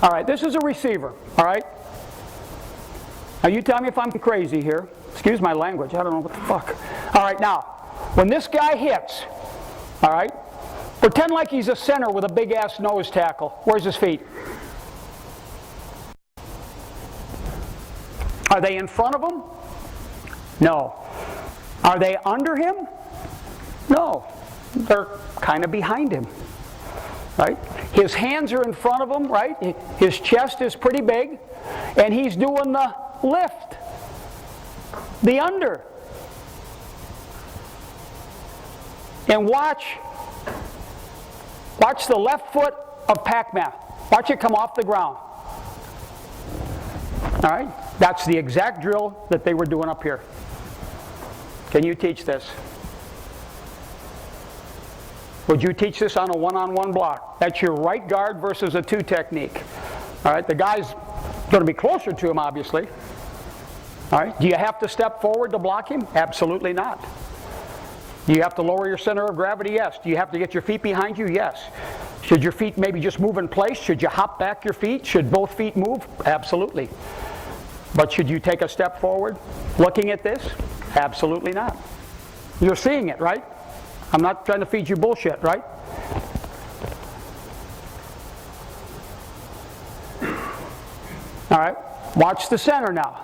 All right, this is a receiver, all right? Now you tell me if I'm crazy here. Excuse my language, I don't know what the fuck. All right, now, when this guy hits, all right, pretend like he's a center with a big-ass nose tackle. Where's his feet? Are they in front of him? No. Are they under him? No. They're kind of behind him, right? His hands are in front of him, right? His chest is pretty big, and he's doing the lift, the under. And watch Watch the left foot of Pac-Man. Watch it come off the ground. All right? That's the exact drill that they were doing up here. Can you teach this? Would you teach this on a one-on-one block? That's your right guard versus a two technique. All right? The guy's going to be closer to him, obviously. All right? Do you have to step forward to block him? Absolutely not. Do you have to lower your center of gravity? Yes. Do you have to get your feet behind you? Yes. Should your feet maybe just move in place? Should you hop back your feet? Should both feet move? Absolutely. But should you take a step forward looking at this? Absolutely not. You're seeing it, right? I'm not trying to feed you bullshit, right? All right. Watch the center now.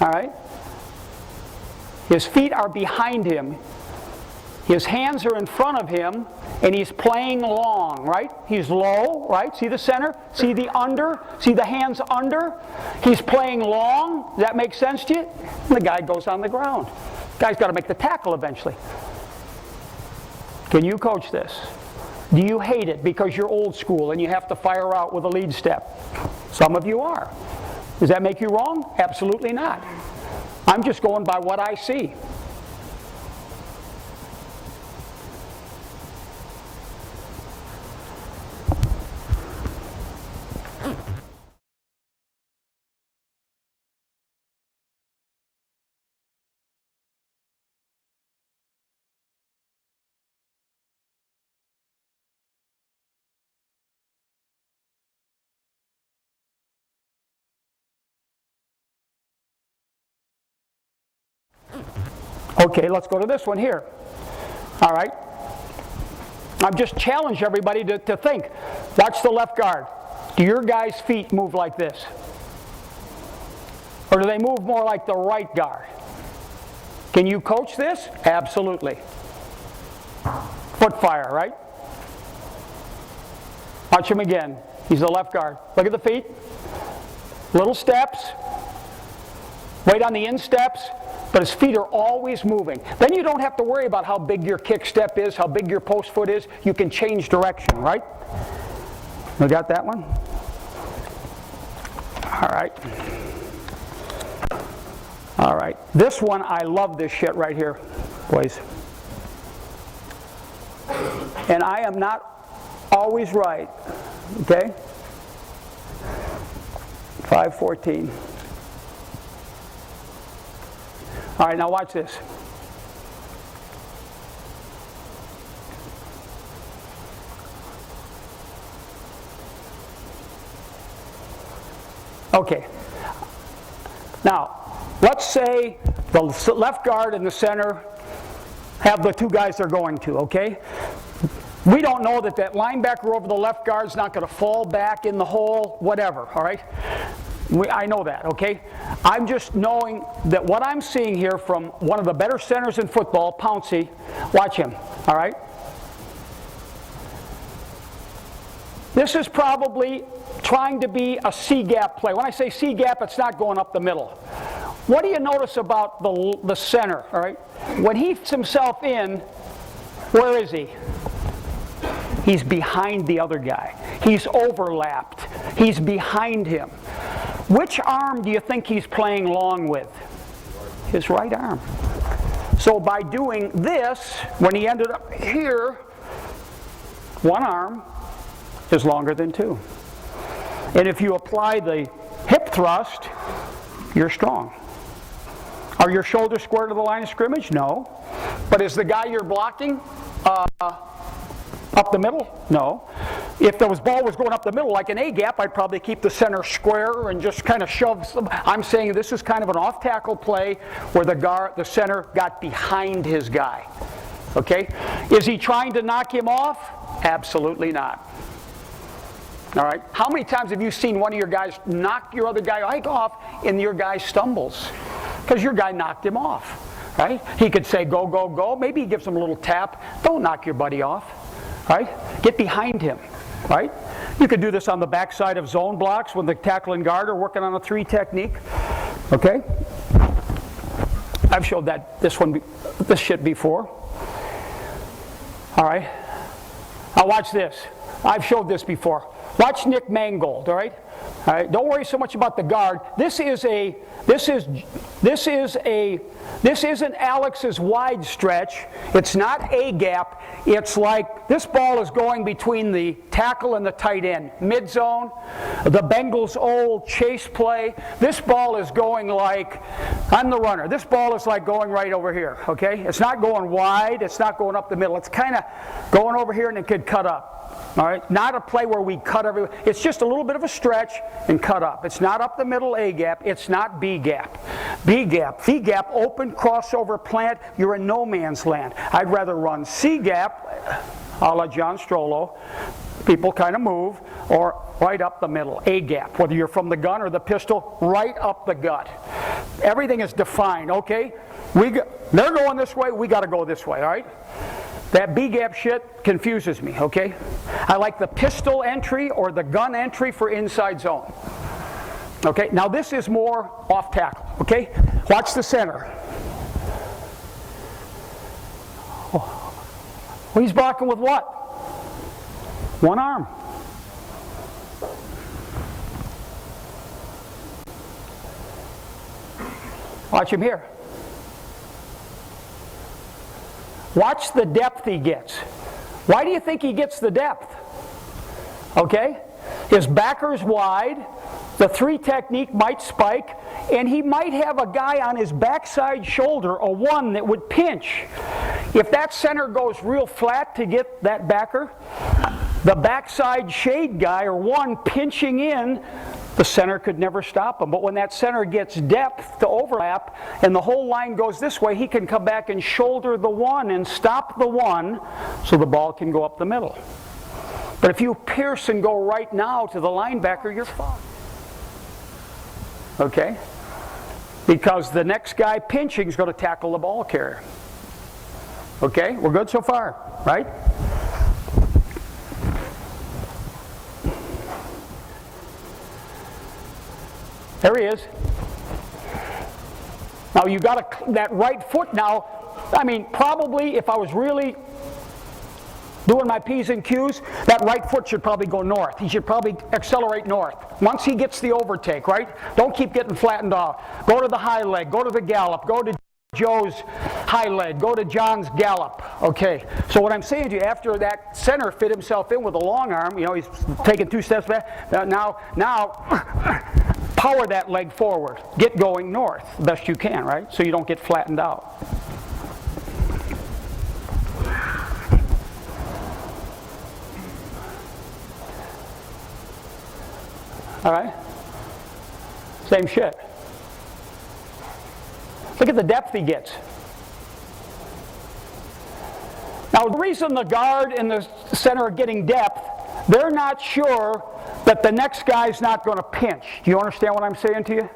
All right. His feet are behind him. His hands are in front of him, and he's playing long, right? He's low, right? See the center? See the under? See the hands under? He's playing long. Does that make sense to you? And the guy goes on the ground. The guy's got to make the tackle eventually. Can you coach this? Do you hate it because you're old school and you have to fire out with a lead step? Some of you are. Does that make you wrong? Absolutely not. I'm just going by what I see. Okay, let's go to this one here. All right. I've just challenged everybody to think. Watch the left guard. Do your guys' feet move like this? Or do they move more like the right guard? Can you coach this? Absolutely. Foot fire, right? Watch him again. He's the left guard. Look at the feet. Little steps. Wait on the insteps. But his feet are always moving. Then you don't have to worry about how big your kick step is, how big your post foot is. You can change direction, right? We got that one? All right. All right. This one, I love this shit right here, boys. And I am not always right, okay? 5:14. All right, now watch this. Okay. Now, let's say the left guard and the center have the two guys they're going to, okay? We don't know that linebacker over the left guard is not going to fall back in the hole, whatever, all right? I know that, okay? I'm just knowing that what I'm seeing here from one of the better centers in football, Pouncey, watch him, all right? This is probably trying to be a C-gap play. When I say C-gap, it's not going up the middle. What do you notice about the center, all right? When he puts himself in, where is he? He's behind the other guy. He's overlapped. He's behind him. Which arm do you think he's playing long with? His right arm. So by doing this, when he ended up here, one arm is longer than two. And if you apply the hip thrust, you're strong. Are your shoulders square to the line of scrimmage? No. But is the guy you're blocking up the middle? No. If the ball was going up the middle like an A-gap, I'd probably keep the center square and just kind of shove some. I'm saying this is kind of an off-tackle play where the center got behind his guy. Okay? Is he trying to knock him off? Absolutely not. All right? How many times have you seen one of your guys knock your other guy off and your guy stumbles? Because your guy knocked him off. Right? He could say, go, go, go. Maybe he gives him a little tap. Don't knock your buddy off. Right? Get behind him. Right? You could do this on the backside of zone blocks when the tackle and guard are working on a 3 technique. Okay? I've showed this shit before. All right? Now Now watch this. I've showed this before. Watch Nick Mangold, all right? All right, don't worry so much about the guard. This isn't Alex's wide stretch. It's not a gap. It's like this ball is going between the tackle and the tight end, mid zone. The Bengals' old chase play. This ball is going like, I'm the runner. This ball is like going right over here, okay? It's not going wide. It's not going up the middle. It's kind of going over here and it could cut up. All right, not a play where we cut everywhere. It's just a little bit of a stretch and cut up. It's not up the middle A gap. It's not B gap. B gap, V gap, open, crossover, plant. You're in no man's land. I'd rather run C gap, a la John Strollo. People kind of move, or right up the middle, A gap. Whether you're from the gun or the pistol, right up the gut. Everything is defined, okay? They're going this way, we got to go this way, all right? That B-gap shit confuses me, okay? I like the pistol entry or the gun entry for inside zone. Okay, now this is more off tackle, okay? Watch the center. Oh. Well, he's blocking with what? One arm. Watch him here. Watch the depth he gets. Why do you think he gets the depth? Okay? His backer's wide, the 3 technique might spike, and he might have a guy on his backside shoulder, a 1 that would pinch. If that center goes real flat to get that backer, the backside shade guy, or 1 pinching in, the center could never stop him. But when that center gets depth to overlap and the whole line goes this way, he can come back and shoulder the 1 and stop the 1 so the ball can go up the middle. But if you pierce and go right now to the linebacker, you're fine. Okay? Because the next guy pinching is going to tackle the ball carrier. Okay? We're good so far, right? There he is. Now you got that right foot now. I mean, probably if I was really doing my P's and Q's, that right foot should probably go north. He should probably accelerate north. Once he gets the overtake, right? Don't keep getting flattened off. Go to the high leg, go to the gallop, go to Joe's high leg, go to John's gallop. Okay, so what I'm saying to you, after that center fit himself in with a long arm, you know, he's taking 2 steps back, now power that leg forward. Get going north the best you can, right? So you don't get flattened out. All right? Same shit. Look at the depth he gets. Now, the reason the guard and the center are getting depth, they're not sure that the next guy's not going to pinch. Do you understand what I'm saying to you?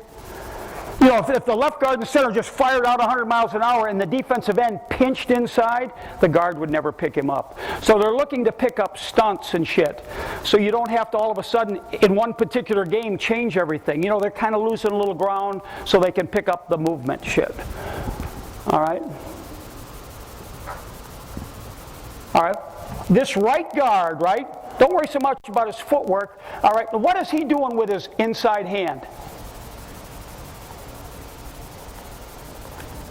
You know, if the left guard and the center just fired out 100 miles an hour and the defensive end pinched inside, the guard would never pick him up. So they're looking to pick up stunts and shit. So you don't have to all of a sudden, in one particular game, change everything. You know, they're kind of losing a little ground so they can pick up the movement shit. All right? All right? This right guard, right? Don't worry so much about his footwork. All right, what is he doing with his inside hand?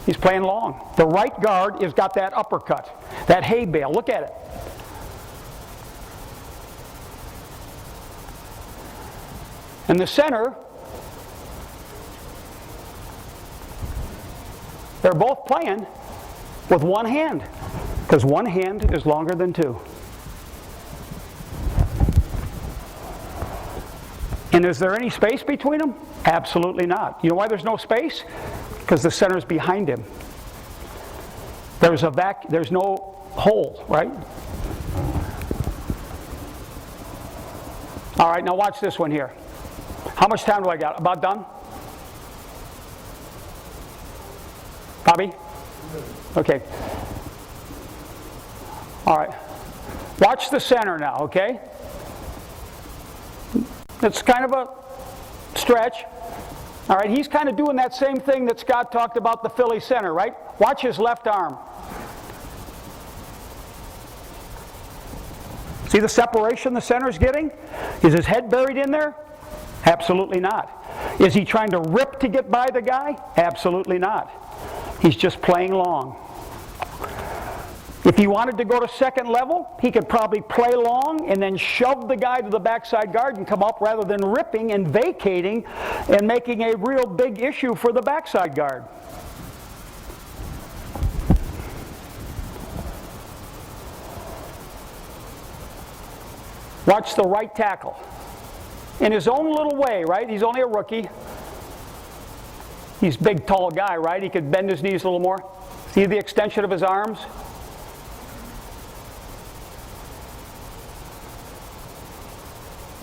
He's playing long. The right guard has got that uppercut, that hay bale. Look at it. And the center, they're both playing with one hand, because one hand is longer than 2. And is there any space between them? Absolutely not. You know why there's no space? Because the center's behind him. There's no hole, right? All right, now watch this one here. How much time do I got? About done? Bobby? Okay. All right. Watch the center now, okay? It's kind of a stretch. All right, he's kind of doing that same thing that Scott talked about the Philly center, right? Watch his left arm. See the separation the center's getting? Is his head buried in there? Absolutely not. Is he trying to rip to get by the guy? Absolutely not. He's just playing long. If he wanted to go to second level, he could probably play long and then shove the guy to the backside guard and come up rather than ripping and vacating and making a real big issue for the backside guard. Watch the right tackle. In his own little way, right? He's only a rookie. He's a big, tall guy, right? He could bend his knees a little more. See the extension of his arms?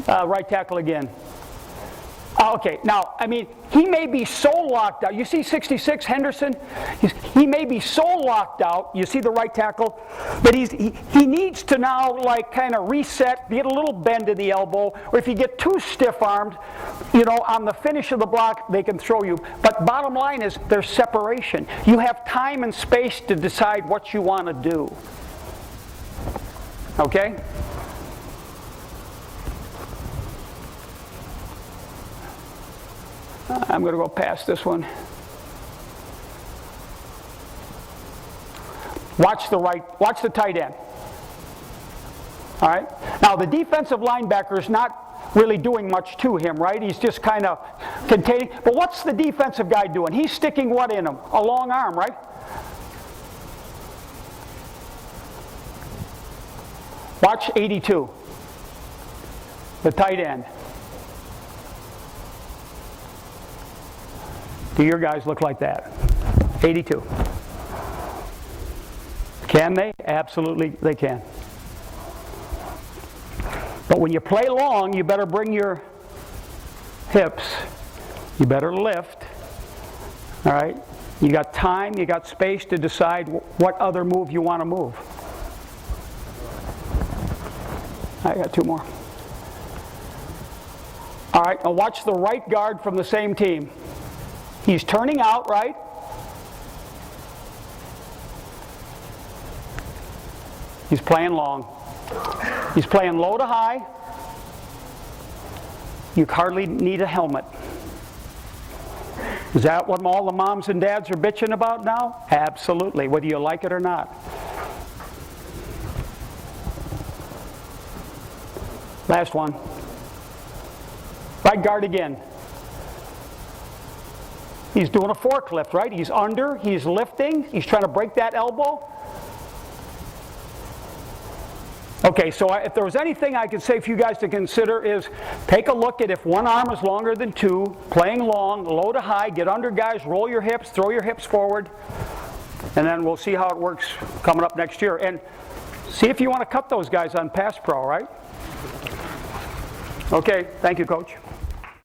Right tackle again. Okay, now, I mean, he may be so locked out. You see 66, Henderson? He may be so locked out, you see the right tackle, that he needs to now, like, kind of reset, get a little bend in the elbow, or if you get too stiff-armed, you know, on the finish of the block, they can throw you. But bottom line is, there's separation. You have time and space to decide what you want to do. Okay? I'm going to go past this one. Watch the tight end. All right? Now, the defensive linebacker is not really doing much to him, right? He's just kind of containing. But what's the defensive guy doing? He's sticking what in him? A long arm, right? Watch 82. The tight end. Do your guys look like that? 82. Can they? Absolutely they can. But when you play long, you better bring your hips. You better lift. All right? You got time, you got space to decide what other move you want to move. I got two more. All right, now watch the right guard from the same team. He's turning out, right? He's playing long. He's playing low to high. You hardly need a helmet. Is that what all the moms and dads are bitching about now? Absolutely, whether you like it or not. Last one. Right guard again. He's doing a forklift, right? He's under, he's lifting, he's trying to break that elbow. Okay, so if there was anything I could say for you guys to consider is take a look at if one arm is longer than two, playing long, low to high, get under guys, roll your hips, throw your hips forward, and then we'll see how it works coming up next year. And see if you want to cut those guys on Pass Pro, right? Okay, thank you, Coach.